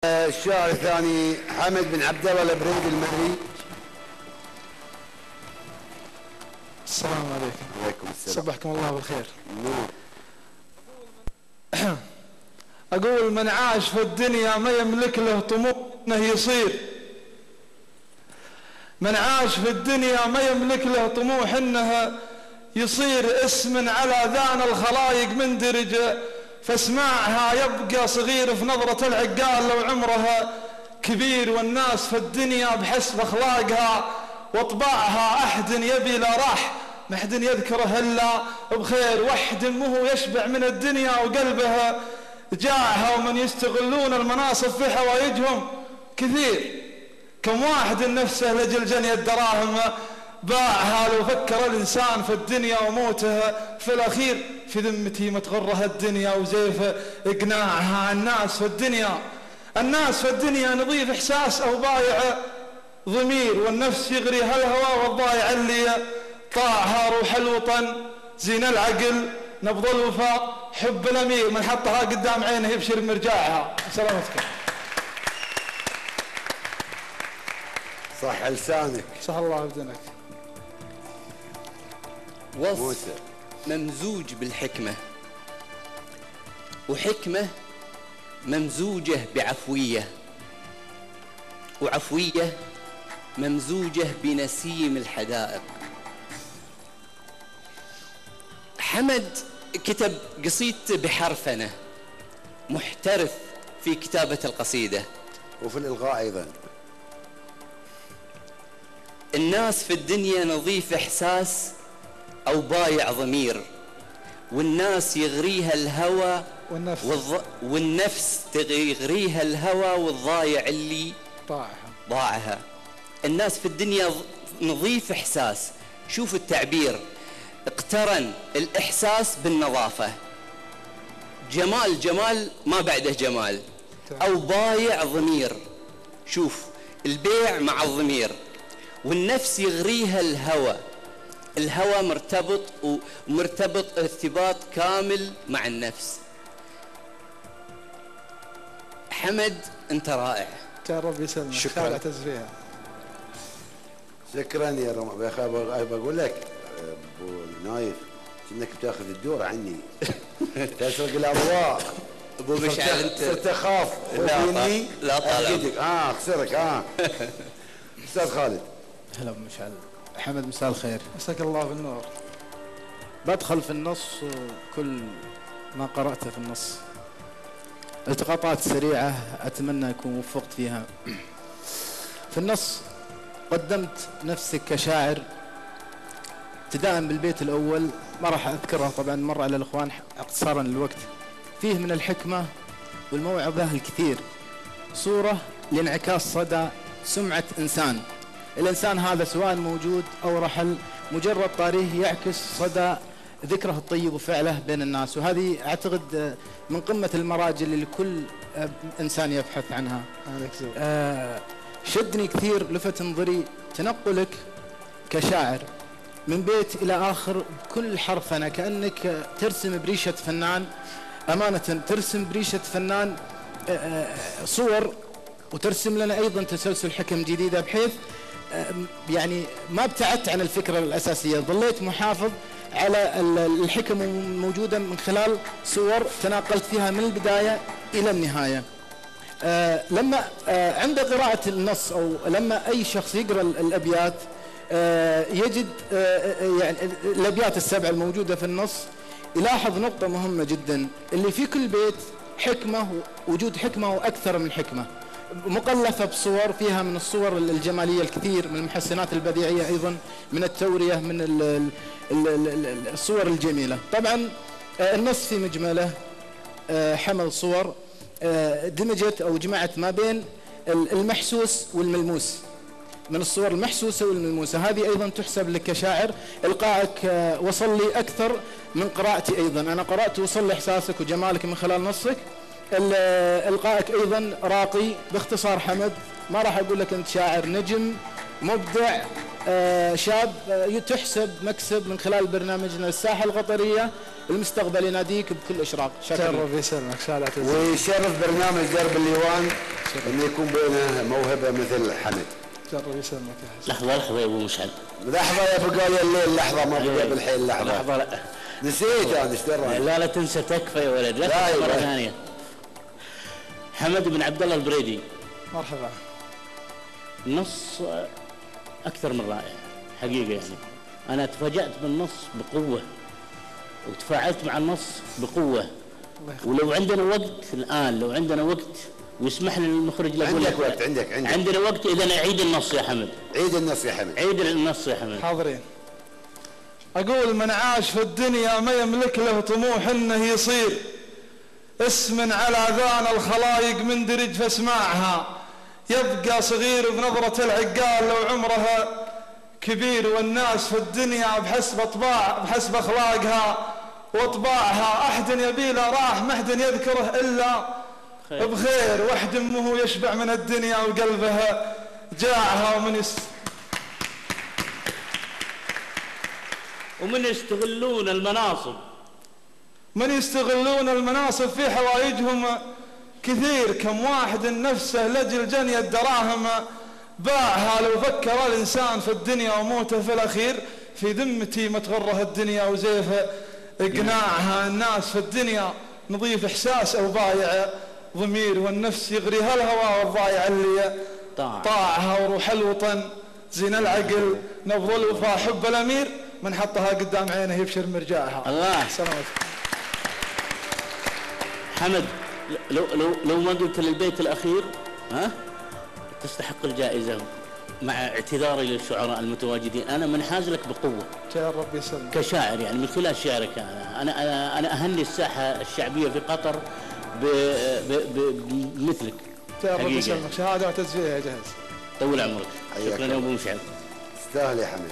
الشاعر الثاني حمد بن عبد الله البريدي المدري. السلام عليكم. وعليكم السلام. صبحكم الله بالخير. نور. أقول من عاش في الدنيا ما يملك له طموح انه يصير. من عاش في الدنيا ما يملك له طموح انه يصير اسم على ذان الخلايق مندرج، فاسمعها يبقى صغير في نظرة العقال لو عمرها كبير. والناس في الدنيا بحسب اخلاقها واطباعها احد يبي لا راح ما حد يذكره الا بخير، وحد مو يشبع من الدنيا وقلبها جاعها، ومن يستغلون المناصب في حوايجهم كثير. كم واحد نفسه لجل جني الدراهم باعها، لو فكر الإنسان في الدنيا وموتها في الأخير في ذمتي ما تغرها الدنيا وزيف إقناعها. الناس في الدنيا نظيف إحساس أو بايع ضمير، والنفس يغريها الهوى والضايع اللي طاعها. روح الوطن زين العقل نبض الوفاء حب الأمير، من حطها قدام عينه يبشر مرجاعها. سلامتكم. صح لسانك. صح الله بدنك. وصف ممزوج بالحكمة، وحكمة ممزوجة بعفوية، وعفوية ممزوجة بنسيم الحدائق. حمد كتب قصيدته بحرفنة، محترف في كتابة القصيدة وفي الإلغاء أيضا. الناس في الدنيا نظيف إحساس أو بايع ضمير، والناس يغريها الهوى والنفس تغريها الهوى والضايع اللي ضاعها. الناس في الدنيا نظيف إحساس، شوف التعبير، اقترن الإحساس بالنظافة. جمال ما بعده جمال، أو بايع ضمير، شوف البيع مع الضمير. والنفس يغريها الهوى مرتبط ارتباط كامل مع النفس. حمد انت رائع. كان ربي يسلمك. شكرا. اعتز فيها. شكرا يا رمى. يا اخي بقول لك ابو نايف انك بتاخذ الدور عني. تسرق الاضواء. ابو مشعل انت صرت اخاف. لا طالع. خسرك. استاذ خالد. هلا ابو مشعل. حمد مساء الخير. مساك الله بالنور. بدخل في النص وكل ما قرأته في النص التقاطات سريعة أتمنى أكون وفقت فيها. في النص قدمت نفسك كشاعر ابتداء بالبيت الأول، ما راح أذكرها طبعا، مر على الإخوان اقتصارا للوقت. فيه من الحكمة والموعظة الكثير، صورة لانعكاس صدى سمعة إنسان. الإنسان هذا سواء موجود أو رحل مجرد طاريه يعكس صدى ذكره الطيب وفعله بين الناس، وهذه أعتقد من قمة المراجل اللي كل إنسان يبحث عنها. شدني كثير لفت نظري تنقلك كشاعر من بيت إلى آخر بكل حرف، أنا كأنك ترسم بريشة فنان، أمانة ترسم بريشة فنان صور، وترسم لنا أيضا تسلسل حكم جديدة، بحيث يعني ما ابتعدت عن الفكرة الأساسية، ظليت محافظ على الحكم الموجودة من خلال صور تناقلت فيها من البداية إلى النهاية. لما عند قراءة النص أو لما أي شخص يقرأ الأبيات يجد يعني الأبيات السبع الموجودة في النص، يلاحظ نقطة مهمة جدا، اللي في كل بيت حكمة، وجود حكمة وأكثر من حكمة، مقلفة بصور، فيها من الصور الجمالية الكثير، من المحسنات البديعية أيضا، من التورية، من الصور الجميلة. طبعا النص في مجمله حمل صور دمجت أو جمعت ما بين المحسوس والملموس، من الصور المحسوسة والملموسة. هذه أيضا تحسب لك كشاعر، إلقائك وصل لي أكثر من قراءتي أيضا، أنا قرأت وصل لي إحساسك وجمالك من خلال نصك. إلقائك أيضا راقي. باختصار حمد ما راح أقول لك أنت شاعر نجم مبدع شاب تحسب مكسب من خلال برنامجنا الساحة القطرية. المستقبل يناديك بكل إشراق. شكرا. ربي يسلمك. ويشرف برنامج درب الليوان انه يكون بينه موهبه مثل حمد. ربي يسلمك يا حسن. لحظة يا ابو مشعل. لحظه يا بقايا الليل، لحظه ما بقى بالحين لحظة لا. نسيت انا ايش درى. لا تنسى تكفى يا ولد. لا مرة ثانية. حمد بن عبد الله البريدي. مرحبا. النص أكثر من رائع حقيقة، يعني أنا تفاجأت بالنص بقوة وتفاعلت مع النص بقوة. ولو عندنا وقت الآن، لو عندنا وقت ويسمح لنا المخرج، عندك وقت؟ عندنا وقت. إذا نعيد النص يا حمد. عيد النص يا حمد. عيد النص يا حمد. حاضرين. أقول من عاش في الدنيا ما يملك له طموح إنه يصير اسم على ذان الخلايق مندرج فاسمعها، يبقى صغير بنظرة العقال لو عمرها كبير، والناس في الدنيا بحسب أخلاقها وطباعها، أحد يبيله راح ما حد يذكره إلا بخير، واحد أمه يشبع من الدنيا وقلبها جاعها، ومن يستغلون المناصب، من يستغلون المناصب في حوايجهم كثير، كم واحد نفسه لجل جني الدراهم باعها، لو فكر الإنسان في الدنيا وموته في الأخير في ذمتي ما تغره الدنيا وزيفه إقناعها. الناس في الدنيا نضيف إحساس أو بايع ضمير، والنفس يغريها الهوى والضايع اللي طاعها، وروح الوطن زين العقل نبض الوفاء حب الأمير، من حطها قدام عينه يبشر مرجعها. الله سلامتك حمد. لو ما قلت للبيت الأخير تستحق الجائزة، مع اعتذاري للشعراء المتواجدين. أنا منحاز لك بقوة ربي يسلمك كشاعر، يعني من خلال شعرك. أنا أهني الساحة الشعبية في قطر بمثلك. ربي يسلمك. شهادة وتزفيه يا جهز. طول عمرك. شكرا يا أبو مشعل. تستاهل يا حمد.